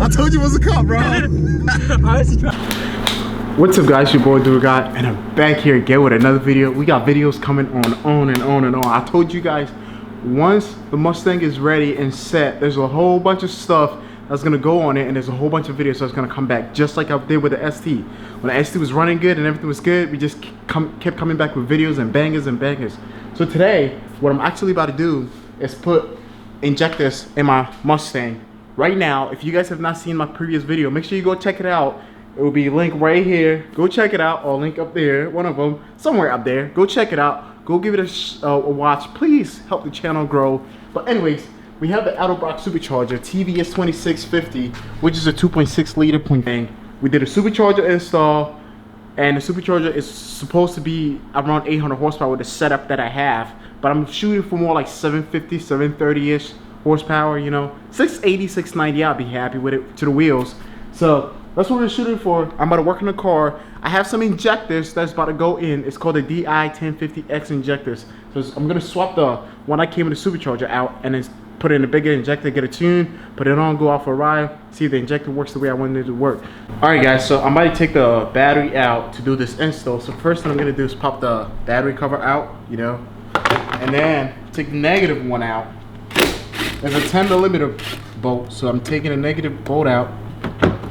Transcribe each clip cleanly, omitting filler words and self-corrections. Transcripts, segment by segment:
I told you it was a cop, bro. What's up, guys? Your boy Dude Guy, and I'm back here again with another video. We got videos coming on and on. I told you guys, once the Mustang is ready and set, there's a whole bunch of stuff that's gonna go on it, and there's a whole bunch of videos that's gonna come back, just like I did with the ST. When the ST was running good and everything was good, we just kept coming back with videos and bangers and bangers. So today, what I'm actually about to do is put injectors in my Mustang. Right now, if you guys have not seen my previous video, make sure you go check it out. It will be linked right here. Go check it out, or link up there, one of them, somewhere up there. Go check it out. Go give it a watch. Please help the channel grow. But anyways, we have the out-of-box supercharger, TVS 2650, which is a 2.6 liter thing. We did a supercharger install, and the supercharger is supposed to be around 800 horsepower with the setup that I have. But I'm shooting for more like 750, 730-ish horsepower, you know. 680, 690, I'll be happy with it to the wheels. So that's what we're shooting for. I'm about to work on the car. I have some injectors that's about to go in. It's called the ID1050X injectors. So I'm gonna swap the one I came with the supercharger out and then put it in a bigger injector, get a tune, put it on, go out for a ride, see if the injector works the way I wanted it to work. Alright guys, so I'm about to take the battery out to do this install. So first thing I'm gonna do is pop the battery cover out, you know, and then take the negative one out. There's a 10mm bolt, so I'm taking a negative bolt out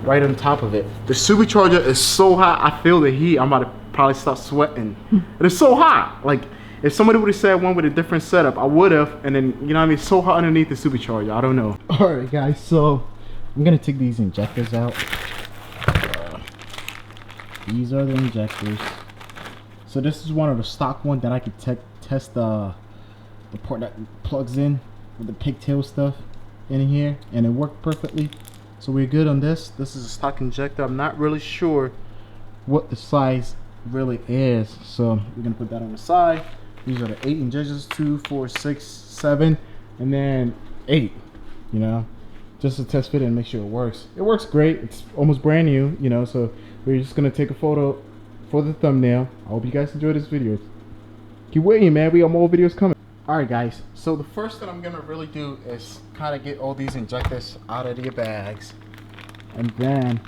right on top of it. The supercharger is so hot, I feel the heat. I'm about to probably start sweating. It is so hot. Like, if somebody would have said one with a different setup, I would have, and then, you know what I mean, it's so hot underneath the supercharger, I don't know. Alright guys, so I'm gonna take these injectors out. These are the injectors. So this is one of the stock ones that I could test the port that plugs in with the pigtail stuff in here, and it worked perfectly. So we're good on this. This is a stock injector. I'm not really sure what the size really is, so we're gonna put that on the side. These are the 8 injectors, 2, 4, 6, 7, and then 8, you know, just to test fit it and make sure it works. It works great. It's almost brand new, you know, so we're just gonna take a photo for the thumbnail. I hope you guys enjoy this video. Keep waiting, man. We got more videos coming. Alright guys, so the first thing I'm gonna really do is kind of get all these injectors out of their bags, and then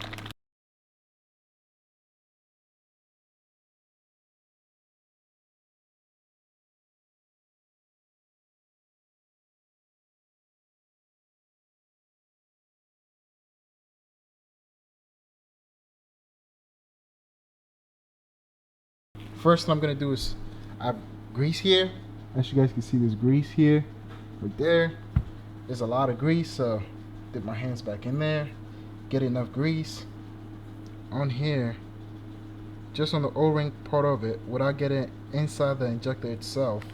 first thing I'm gonna do is I have grease here. As you guys can see, there's grease here, right there. There's a lot of grease, so dip my hands back in there, get enough grease on here, just on the O-ring part of it, without getting inside the injector itself.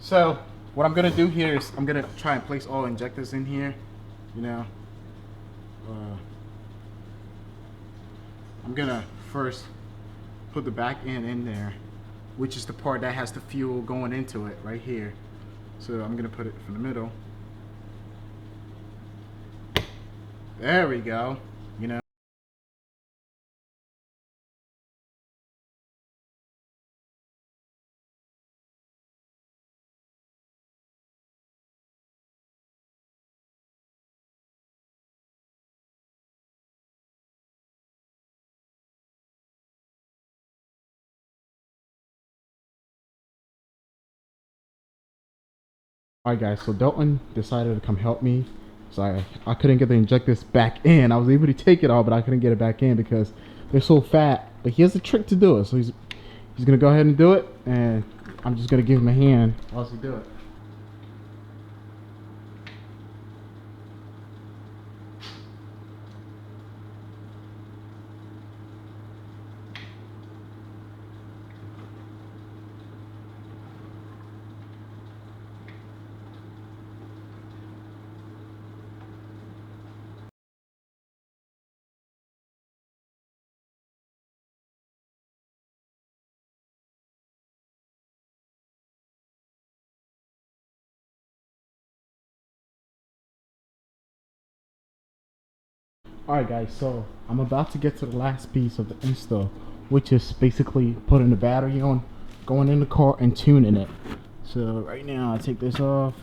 So what I'm gonna do here is I'm gonna try and place all injectors in here, you know. I'm gonna first put the back end in there, which is the part that has the fuel going into it right here. So I'm gonna put it in the middle. There we go, you know. Alright guys, so Dalton decided to come help me. So I couldn't get the injectors back in. I was able to take it out, but I couldn't get it back in because they're so fat. But he has a trick to do it. So he's gonna go ahead and do it, and I'm just gonna give him a hand while he do it. Alright guys, so I'm about to get to the last piece of the install, which is basically putting the battery on, going in the car and tuning it. So right now I take this off,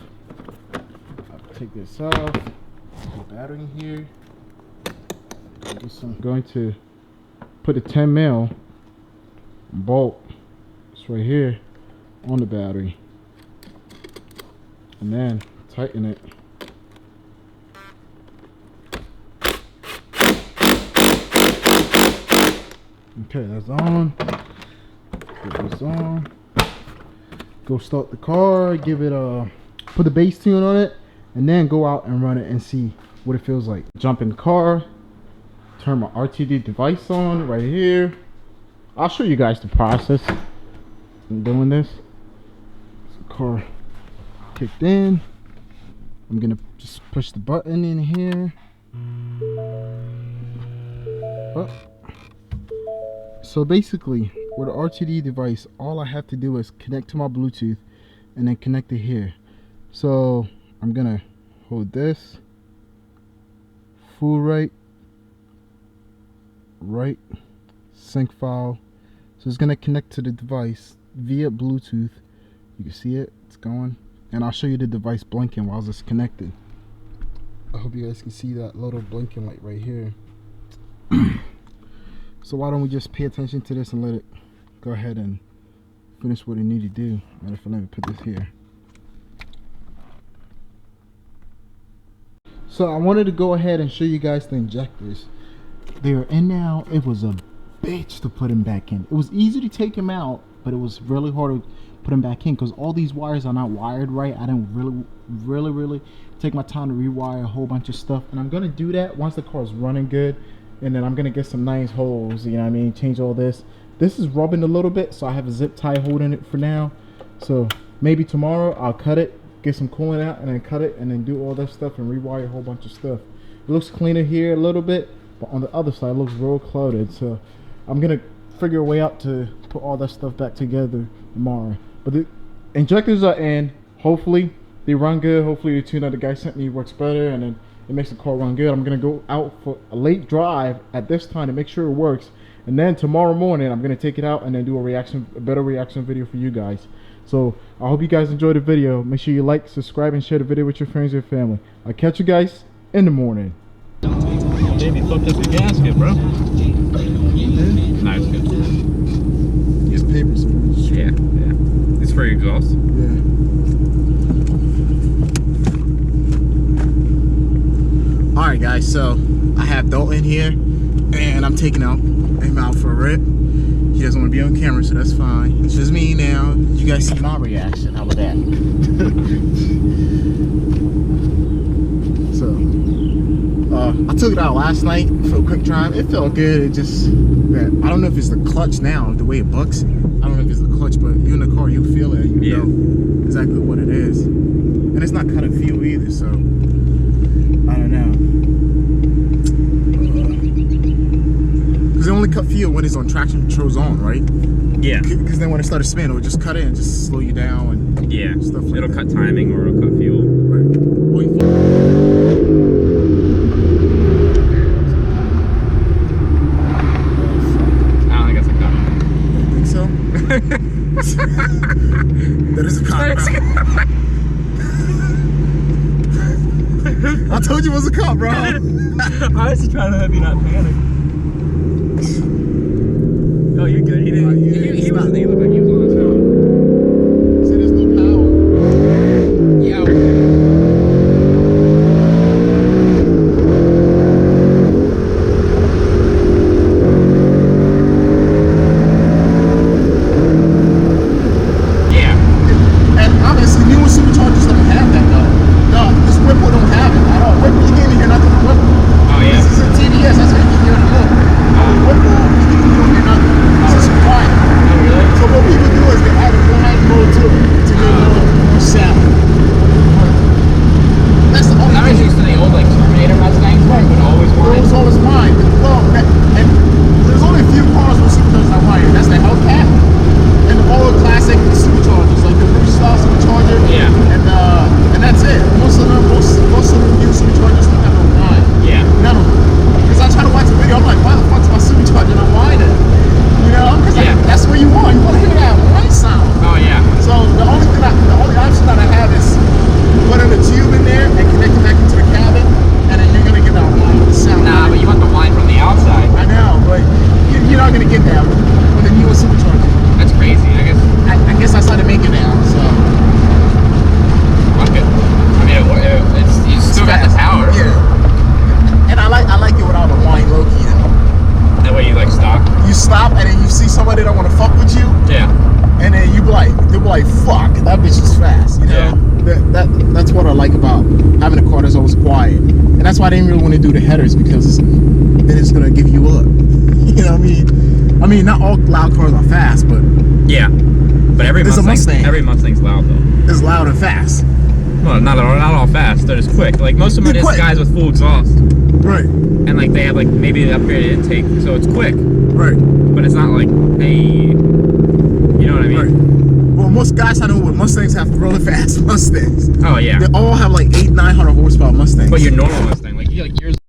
the battery in here. I'm going to put a 10 mil bolt, it's right here, on the battery, and then tighten it. Okay, that's on. Get this on. Go start the car, give it a, put the bass tune on it, and then go out and run it and see what it feels like. Jump in the car, turn my RTD device on right here. I'll show you guys the process in doing this. So car kicked in. I'm gonna just push the button in here. Oh. So basically, with the RTD device, all I have to do is connect to my Bluetooth and then connect it here. So I'm gonna hold this, full right, sync file. So it's gonna connect to the device via Bluetooth. You can see it, it's going. And I'll show you the device blinking while it's connected. I hope you guys can see that little blinking light right here. So why don't we just pay attention to this and let it go ahead and finish what it need to do. Matter of fact, let me put this here. So I wanted to go ahead and show you guys the injectors. They're in now. It was a bitch to put them back in. It was easy to take them out, but it was really hard to put them back in because all these wires are not wired right. I didn't really take my time to rewire a whole bunch of stuff, and I'm gonna do that once the car's running good. And then I'm gonna get some nice holes, you know what I mean, change all this. This is rubbing a little bit, so I have a zip tie holding it for now. So maybe tomorrow I'll cut it, get some coolant out, and then cut it, and then do all that stuff and rewire a whole bunch of stuff. It looks cleaner here a little bit, but on the other side it looks real clouded. So I'm gonna figure a way out to put all that stuff back together tomorrow. But the injectors are in. Hopefully they run good. Hopefully the tune that the guy sent me works better, and then it makes the car run good. I'm gonna go out for a late drive at this time to make sure it works, and then tomorrow morning I'm gonna take it out and then do a better reaction video for you guys. So I hope you guys enjoyed the video. Make sure you like, subscribe, and share the video with your friends and family. I'll catch you guys in the morning. Maybe fucked up the gasket, bro. Nice, good. Use paper so much. Yeah. It's for your exhaust. Yeah. Alright guys, so I have Dalton here and I'm taking him out for a rip. He doesn't want to be on camera, so that's fine. It's just me now. You guys see my reaction. How about that? So I took it out last night for a quick drive. It felt good. It just, I don't know if it's the clutch now, the way it bucks. I don't know if it's the clutch, but you in the car, you feel it. You know exactly what it is. And it's not cutting fuel either, so I don't know. Because it only cut fuel when it's on traction controls on, right? Yeah. Because then when it started spinning, it would just cut it and just slow you down and stuff like it'll that. cut timing or it'll cut fuel. Right. I don't think that's a cut. You think so? That is a cut. I told you it was a cut, bro. I was just trying to have you not panic. Oh, you're good. He didn't. He looked like he was on his phone. See, there's no power. Yeah. that's why I didn't really want to do the headers, because then it's gonna give you up. You know what I mean? I mean, not all loud cars are fast, but yeah. But every Mustang. every Mustang's loud though. It's loud and fast. Well, not all fast. They're just quick. Like most of them are just guys with full exhaust. Right. And like they have like maybe the upgraded intake, so it's quick. Right. But it's not like, hey, you know what I mean? Right. Well, most guys I know with Mustangs have really fast Mustangs. Oh yeah. They all have like 800-900 horsepower Mustangs. But your normal Mustang, like yours.